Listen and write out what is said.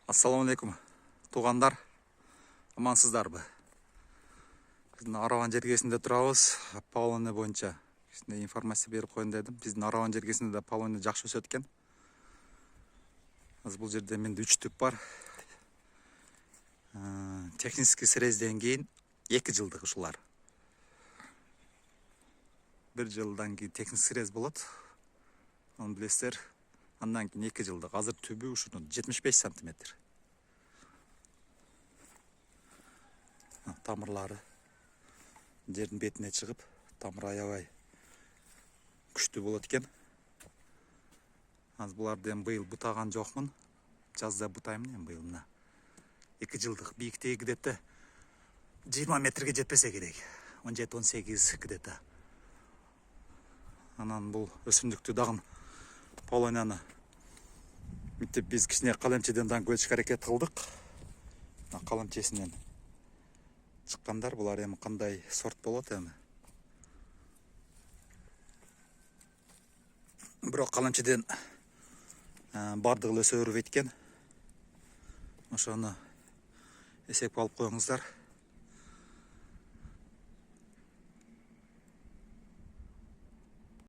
Assalamu алейкум, туғандар, амансыздарбы? Біздің Араван жергесінде тұрабыз, полония бойынша. Кішкене информация беріп қойын дедім. Біздің Араван жергесінде полония жақсы өседі екен. Бұл жерде менде 3 түп бар. Технический срезден кейін 2 жылдық ұшылар. 1 жылдан кейін технический срез болады. Оны білесіздер. Андан кейін 2 жылдық. Азыр түбі ұшыны 75 сантиметр. Тамырлары жердің бетіне шығып, тамыр аябай күшті болады екен. Аз бұларден бұйыл бұтаған жоқмын. Жазда бұтаймын бұйыл мына. 2 жылдық биіктігі где-то 20 метрге жетпесе керек. 17-18 где-то. Анан бұл өсімдікті дағын полонияны біз кішіне қаламчеден көшіп әрекет қылдық. Қаламчесінен шыққандар, бұлар емі қандай сорт болады емі. Бірақ қаламчеден бардығы өсі өріп еткен. Ошоны есеп алып қойыңыздар.